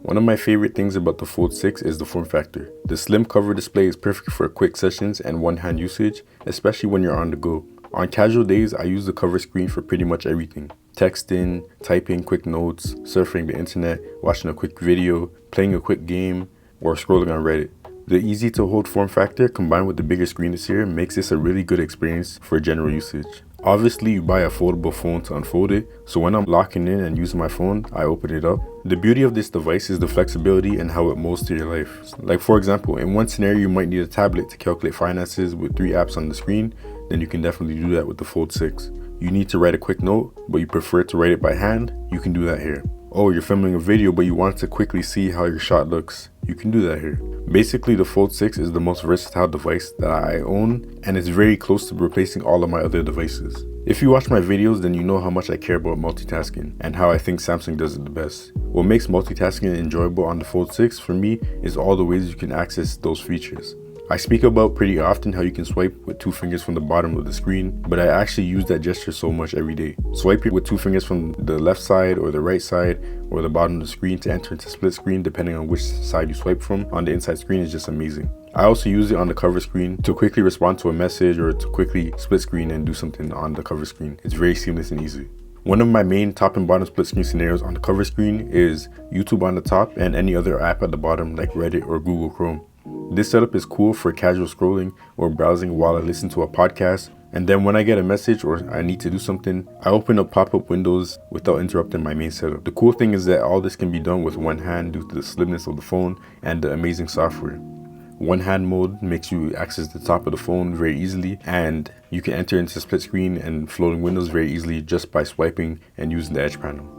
One of my favorite things about the Fold 6 is the form factor. The slim cover display is perfect for quick sessions and one-hand usage, especially when you're on the go. On casual days, I use the cover screen for pretty much everything. Texting, typing quick notes, surfing the internet, watching a quick video, playing a quick game, or scrolling on Reddit. The easy to hold form factor combined with the bigger screen this year makes this a really good experience for general usage. Obviously, you buy a foldable phone to unfold it, so when I'm locking in and using my phone, I open it up. The beauty of this device is the flexibility and how it molds to your life. Like for example, in one scenario you might need a tablet to calculate finances with 3 apps on the screen, then you can definitely do that with the Fold 6. You need to write a quick note, but you prefer to write it by hand, you can do that here. Oh, you're filming a video but you want to quickly see how your shot looks, you can do that here. Basically, the Fold 6 is the most versatile device that I own, and it's very close to replacing all of my other devices. If you watch my videos, then you know how much I care about multitasking and how I think Samsung does it the best. What makes multitasking enjoyable on the Fold 6 for me is all the ways you can access those features. I speak about pretty often how you can swipe with 2 fingers from the bottom of the screen, but I actually use that gesture so much every day. Swiping with 2 fingers from the left side or the right side or the bottom of the screen to enter into split screen depending on which side you swipe from on the inside screen is just amazing. I also use it on the cover screen to quickly respond to a message or to quickly split screen and do something on the cover screen. It's very seamless and easy. One of my main top and bottom split screen scenarios on the cover screen is YouTube on the top and any other app at the bottom like Reddit or Google Chrome. This setup is cool for casual scrolling or browsing while I listen to a podcast, and then when I get a message or I need to do something, I open up pop-up windows without interrupting my main setup. The cool thing is that all this can be done with one hand due to the slimness of the phone and the amazing software. One hand mode makes you access the top of the phone very easily, and you can enter into split screen and floating windows very easily just by swiping and using the edge panel.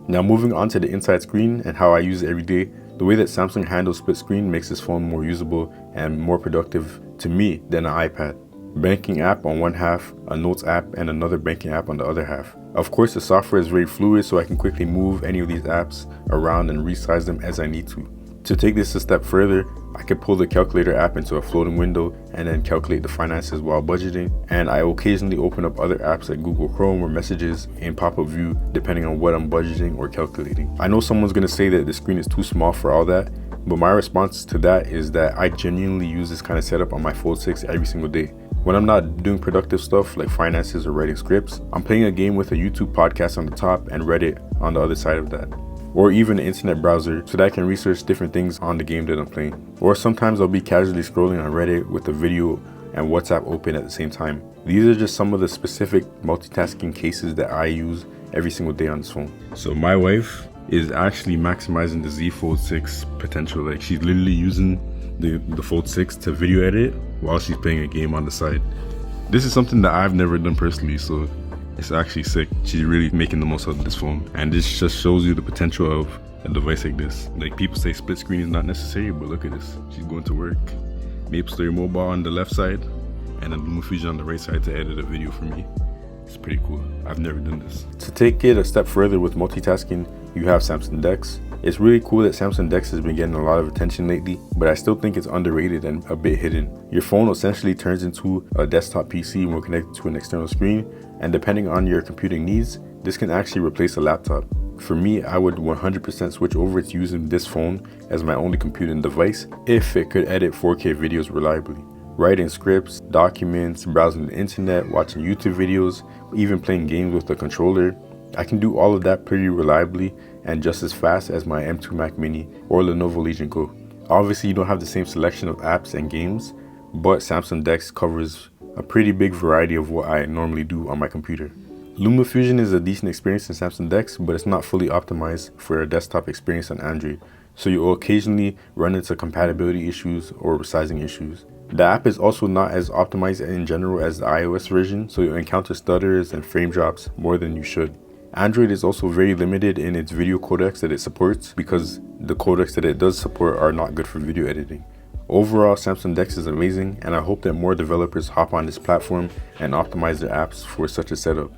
Now moving on to the inside screen and how I use it every day. The way that Samsung handles split screen makes this phone more usable and more productive to me than an iPad. Banking app on one half, a notes app, and another banking app on the other half. Of course, the software is very fluid, so I can quickly move any of these apps around and resize them as I need to. To take this a step further, I can pull the calculator app into a floating window and then calculate the finances while budgeting, and I occasionally open up other apps like Google Chrome or Messages in pop-up view depending on what I'm budgeting or calculating. I know someone's going to say that the screen is too small for all that, but my response to that is that I genuinely use this kind of setup on my Fold 6 every single day. When I'm not doing productive stuff like finances or writing scripts, I'm playing a game with a YouTube podcast on the top and Reddit on the other side of that. Or even an internet browser so that I can research different things on the game that I'm playing. Or sometimes I'll be casually scrolling on Reddit with a video and WhatsApp open at the same time. These are just some of the specific multitasking cases that I use every single day on this phone. So my wife is actually maximizing the Z Fold 6 potential. Like she's literally using the Fold 6 to video edit while she's playing a game on the side. This is something that I've never done personally, so it's actually sick. She's really making the most out of this phone, and this just shows you the potential of a device like this. Like people say split screen is not necessary, but look at this. She's going to work. MapleStory Mobile on the left side and then LumaFusion on the right side to edit a video for me. It's pretty cool. I've never done this. To take it a step further with multitasking, you have Samsung DeX. It's really cool that Samsung DeX has been getting a lot of attention lately, but I still think it's underrated and a bit hidden. Your phone essentially turns into a desktop PC when connected to an external screen, and depending on your computing needs, this can actually replace a laptop. For me, I would 100% switch over to using this phone as my only computing device if it could edit 4K videos reliably. Writing scripts, documents, browsing the internet, watching YouTube videos, even playing games with the controller. I can do all of that pretty reliably and just as fast as my M2 Mac Mini or Lenovo Legion Go. Obviously, you don't have the same selection of apps and games, but Samsung DeX covers a pretty big variety of what I normally do on my computer. LumaFusion is a decent experience in Samsung DeX, but it's not fully optimized for a desktop experience on Android, so you'll occasionally run into compatibility issues or resizing issues. The app is also not as optimized in general as the iOS version, so you'll encounter stutters and frame drops more than you should. Android is also very limited in its video codecs that it supports because the codecs that it does support are not good for video editing. Overall, Samsung DeX is amazing, and I hope that more developers hop on this platform and optimize their apps for such a setup.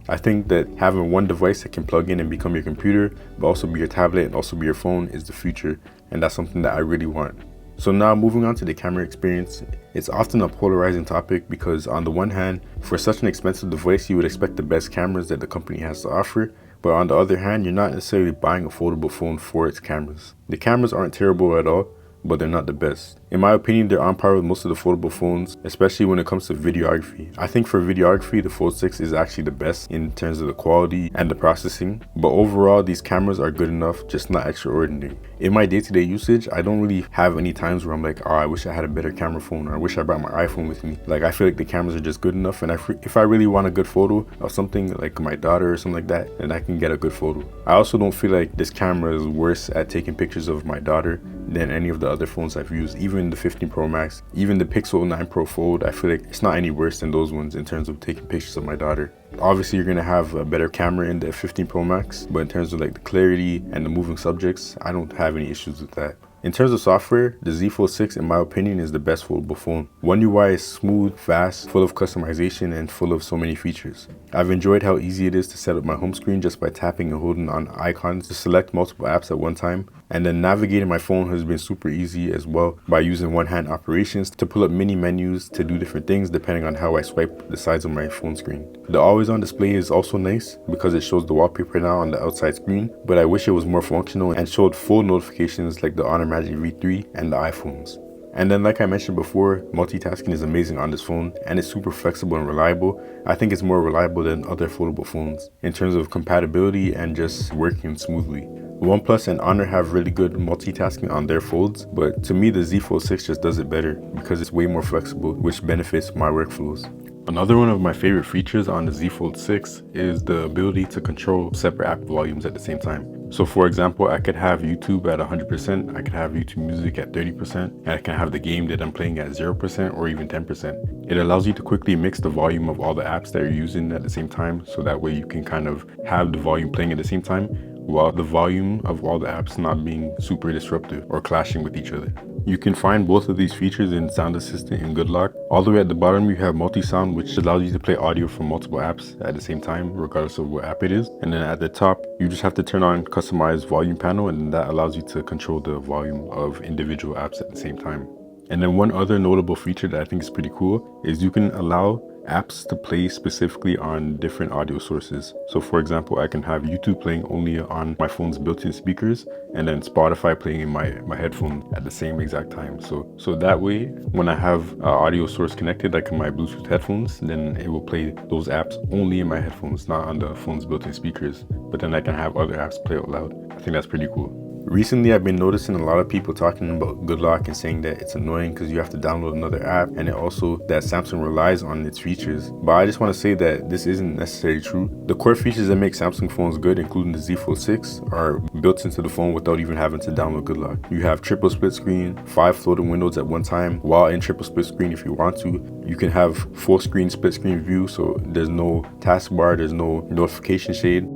I think that having one device that can plug in and become your computer, but also be your tablet and also be your phone is the future, and that's something that I really want. So now moving on to the camera experience, it's often a polarizing topic because on the one hand, for such an expensive device, you would expect the best cameras that the company has to offer, but on the other hand, you're not necessarily buying a foldable phone for its cameras. The cameras aren't terrible at all, but they're not the best. In my opinion, they're on par with most of the foldable phones, especially when it comes to videography. I think for videography, the Fold 6 is actually the best in terms of the quality and the processing, but overall, these cameras are good enough, just not extraordinary. In my day-to-day usage, I don't really have any times where I'm like, oh, I wish I had a better camera phone, or I wish I brought my iPhone with me. Like, I feel like the cameras are just good enough, and if I really want a good photo of something like my daughter or something like that, then I can get a good photo. I also don't feel like this camera is worse at taking pictures of my daughter than any of the other phones I've used, even the 15 Pro Max, even the Pixel 9 Pro Fold. I feel like it's not any worse than those ones in terms of taking pictures of my daughter. Obviously, you're gonna have a better camera in the 15 Pro Max, but in terms of like the clarity and the moving subjects, I don't have any issues with that. In terms of software, the Z Fold 6, in my opinion, is the best foldable phone. One UI is smooth, fast, full of customization, and full of so many features. I've enjoyed how easy it is to set up my home screen just by tapping and holding on icons to select multiple apps at one time. And then navigating my phone has been super easy as well by using one-hand operations to pull up mini menus to do different things depending on how I swipe the sides of my phone screen. The always-on display is also nice because it shows the wallpaper now on the outside screen, but I wish it was more functional and showed full notifications like the Honor Magic V3 and the iPhones. And then, like I mentioned before, multitasking is amazing on this phone, and it's super flexible and reliable. I think it's more reliable than other foldable phones in terms of compatibility and just working smoothly. OnePlus and Honor have really good multitasking on their folds, but to me the Z Fold 6 just does it better because it's way more flexible, which benefits my workflows. Another one of my favorite features on the Z Fold 6 is the ability to control separate app volumes at the same time. So for example, I could have YouTube at 100%, I could have YouTube Music at 30%, and I can have the game that I'm playing at 0% or even 10%. It allows you to quickly mix the volume of all the apps that you're using at the same time, so that way you can kind of have the volume playing at the same time, while the volume of all the apps not being super disruptive or clashing with each other. You can find both of these features in Sound Assistant and Good Lock. All the way at the bottom you have multi-sound, which allows you to play audio from multiple apps at the same time regardless of what app it is. And then at the top you just have to turn on customize volume panel, and that allows you to control the volume of individual apps at the same time. And then one other notable feature that I think is pretty cool is you can allow apps to play specifically on different audio sources. So for example, I can have YouTube playing only on my phone's built-in speakers, and then Spotify playing in my headphones at the same exact time. So that way, when I have an audio source connected, like in my Bluetooth headphones, then it will play those apps only in my headphones, not on the phone's built-in speakers. But then I can have other apps play out loud. I think that's pretty cool. Recently, I've been noticing a lot of people talking about Good Lock and saying that it's annoying because you have to download another app, and it also that Samsung relies on its features. But I just want to say that this isn't necessarily true. The core features that make Samsung phones good, including the Z Fold 6, are built into the phone without even having to download Good Lock. You have triple split screen, 5 floating windows at one time, while in triple split screen if you want to. You can have full screen split screen view, so there's no taskbar, there's no notification shade.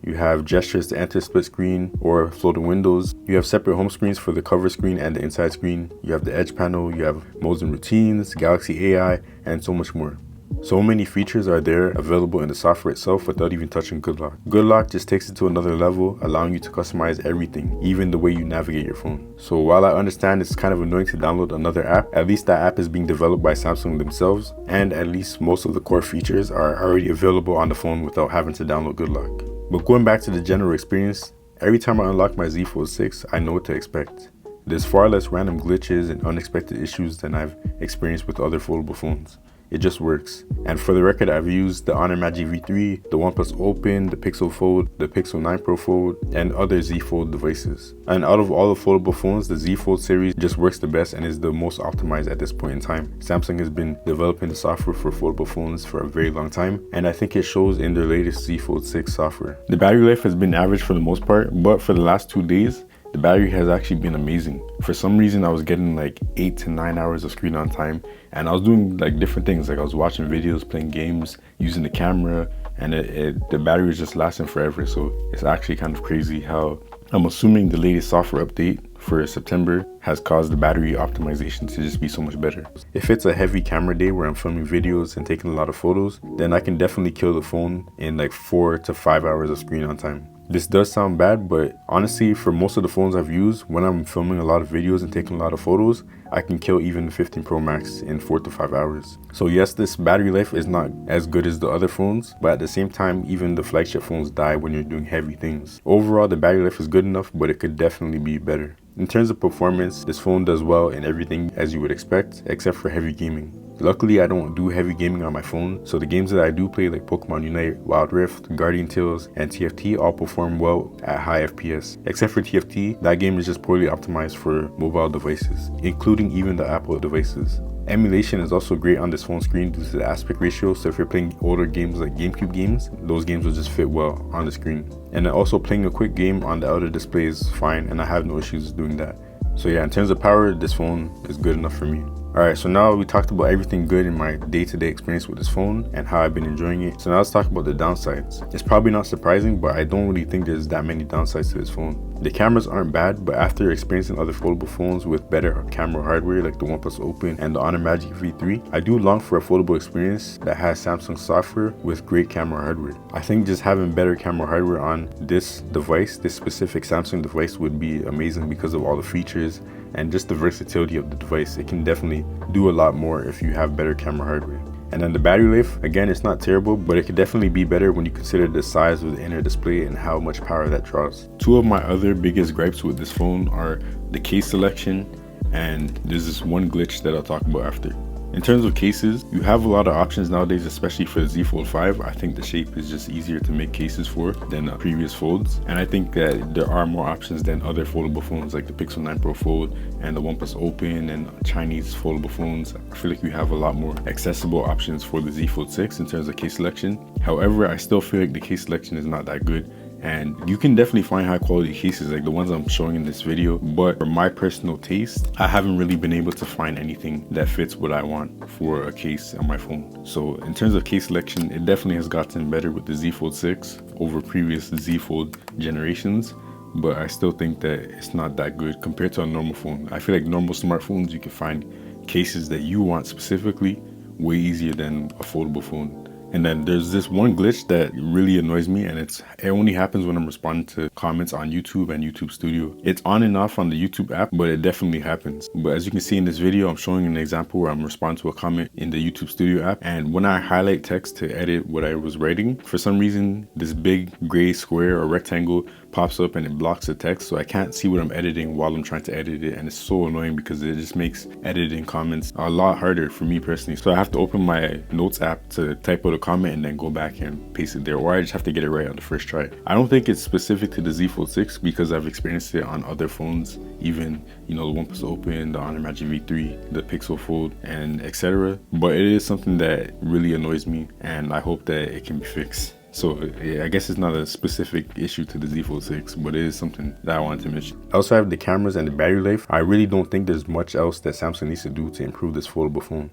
You have gestures to enter split screen or floating windows. You have separate home screens for the cover screen and the inside screen. You have the edge panel, you have modes and routines, Galaxy AI, and so much more. So many features are there available in the software itself without even touching Good Lock. Good Lock just takes it to another level, allowing you to customize everything, even the way you navigate your phone. So while I understand it's kind of annoying to download another app, at least that app is being developed by Samsung themselves, and at least most of the core features are already available on the phone without having to download Good Lock. But going back to the general experience, every time I unlock my Z Fold 6, I know what to expect. There's far less random glitches and unexpected issues than I've experienced with other foldable phones. It just works. And for the record, I've used the Honor Magic V3, the OnePlus Open, the Pixel Fold, the Pixel 9 Pro Fold, and other Z Fold devices. And out of all the foldable phones, the Z Fold series just works the best and is the most optimized at this point in time. Samsung has been developing the software for foldable phones for a very long time, and I think it shows in their latest Z Fold 6 software. The battery life has been average for the most part, but for the last 2 days, the battery has actually been amazing. For some reason, I was getting like 8 to 9 hours of screen on time, and I was doing like different things. Like I was watching videos, playing games, using the camera, and the battery was just lasting forever. So it's actually kind of crazy how I'm assuming the latest software update for September has caused the battery optimization to just be so much better. If it's a heavy camera day where I'm filming videos and taking a lot of photos, then I can definitely kill the phone in like 4 to 5 hours of screen on time. This does sound bad, but honestly, for most of the phones I've used, when I'm filming a lot of videos and taking a lot of photos, I can kill even the 15 Pro Max in 4 to 5 hours. So yes, this battery life is not as good as the other phones, but at the same time, even the flagship phones die when you're doing heavy things. Overall, the battery life is good enough, but it could definitely be better. In terms of performance, this phone does well in everything as you would expect, except for heavy gaming. Luckily, I don't do heavy gaming on my phone, so the games that I do play like Pokemon Unite, Wild Rift, Guardian Tales, and TFT all perform well at high FPS. Except for TFT, that game is just poorly optimized for mobile devices, including even the Apple devices. Emulation is also great on this phone screen due to the aspect ratio, so if you're playing older games like GameCube games, those games will just fit well on the screen. And then also playing a quick game on the outer display is fine, and I have no issues doing that. So yeah, in terms of power, this phone is good enough for me. Alright, so now we talked about everything good in my day-to-day experience with this phone and how I've been enjoying it. So now let's talk about the downsides. It's probably not surprising, but I don't really think there's that many downsides to this phone. The cameras aren't bad, but after experiencing other foldable phones with better camera hardware like the OnePlus Open and the Honor Magic V3, I do long for a foldable experience that has Samsung software with great camera hardware. I think just having better camera hardware on this device, this specific Samsung device, would be amazing because of all the features and just the versatility of the device. It can definitely do a lot more if you have better camera hardware. And then the battery life, again, it's not terrible, but it could definitely be better when you consider the size of the inner display and how much power that draws. Two of my other biggest gripes with this phone are the case selection, and there's this one glitch that I'll talk about after. In terms of cases, you have a lot of options nowadays, especially for the Z Fold 5. I think the shape is just easier to make cases for than previous folds. And I think that there are more options than other foldable phones like the Pixel 9 Pro Fold and the OnePlus Open and Chinese foldable phones. I feel like you have a lot more accessible options for the Z Fold 6 in terms of case selection. However, I still feel like the case selection is not that good. And you can definitely find high quality cases like the ones I'm showing in this video, but for my personal taste, I haven't really been able to find anything that fits what I want for a case on my phone. So in terms of case selection, it definitely has gotten better with the Z Fold 6 over previous Z Fold generations, but I still think that it's not that good compared to a normal phone. I feel like normal smartphones, you can find cases that you want specifically way easier than a foldable phone. And then there's this one glitch that really annoys me, and it only happens when I'm responding to comments on YouTube and YouTube Studio. It's on and off on the YouTube app, but it definitely happens. But as you can see in this video, I'm showing an example where I'm responding to a comment in the YouTube Studio app, and when I highlight text to edit what I was writing, for some reason this big gray square or rectangle pops up and it blocks the text, so I can't see what I'm editing while I'm trying to edit it, and it's so annoying because it just makes editing comments a lot harder for me personally. So I have to open my notes app to type out a comment and then go back and paste it there, or I just have to get it right on the first try. I don't think it's specific to the Z Fold 6 because I've experienced it on other phones, even the OnePlus Open, the Honor Magic V3, the Pixel Fold, and etc. But it is something that really annoys me, and I hope that it can be fixed. So yeah, I guess it's not a specific issue to the Z Fold 6, but it is something that I wanted to mention. Outside of the cameras and the battery life, I really don't think there's much else that Samsung needs to do to improve this foldable phone.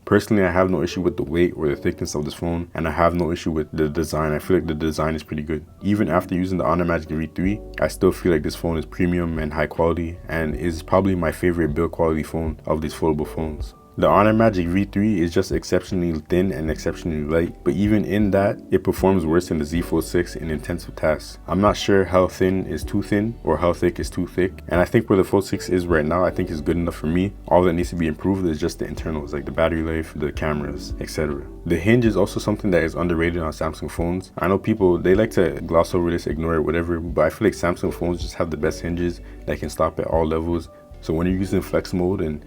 Personally, I have no issue with the weight or the thickness of this phone, and I have no issue with the design. I feel like the design is pretty good. Even after using the Honor Magic V3, I still feel like this phone is premium and high quality, and is probably my favorite build quality phone of these foldable phones. The Honor Magic V3 is just exceptionally thin and exceptionally light, but even in that, it performs worse than the Z Fold 6 in intensive tasks. I'm not sure how thin is too thin or how thick is too thick, and I think where the Fold 6 is right now, I think is good enough for me. All that needs to be improved is just the internals, like the battery life, the cameras, etc. The hinge is also something that is underrated on Samsung phones. I know people, they like to gloss over this, ignore it, whatever, but I feel like Samsung phones just have the best hinges that can stop at all levels. So when you're using flex mode, and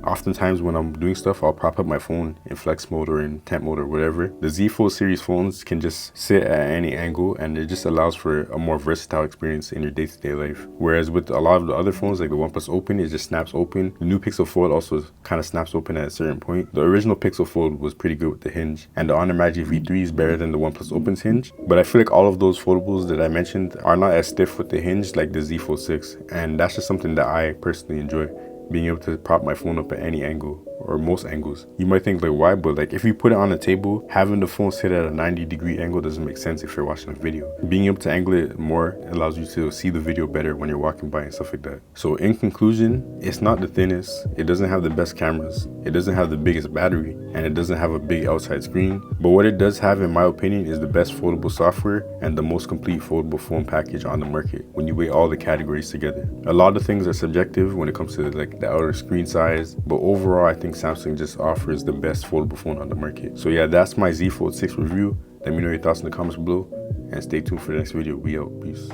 oftentimes when I'm doing stuff, I'll prop up my phone in flex mode or in temp mode or whatever. The Z Fold series phones can just sit at any angle, and it just allows for a more versatile experience in your day-to-day life. Whereas with a lot of the other phones, like the OnePlus Open, it just snaps open. The new Pixel Fold also kind of snaps open at a certain point. The original Pixel Fold was pretty good with the hinge, and the Honor Magic V3 is better than the OnePlus Open's hinge. But I feel like all of those foldables that I mentioned are not as stiff with the hinge like the Z Fold 6, and that's just something that I personally enjoy. Being able to prop my phone up at any angle. or most angles. You might think like why, but like if you put it on a table, having the phone sit at a 90-degree angle doesn't make sense if you're watching a video. Being able to angle it more allows you to see the video better when you're walking by and stuff like that. So in conclusion, it's not the thinnest, it doesn't have the best cameras, it doesn't have the biggest battery, and it doesn't have a big outside screen, but what it does have in my opinion is the best foldable software and the most complete foldable phone package on the market when you weigh all the categories together. A lot of things are subjective when it comes to like the outer screen size, but overall I think Samsung just offers the best foldable phone on the market. So yeah, that's my Z Fold 6 review. Let me know your thoughts in the comments below and stay tuned for the next video. We out. Peace.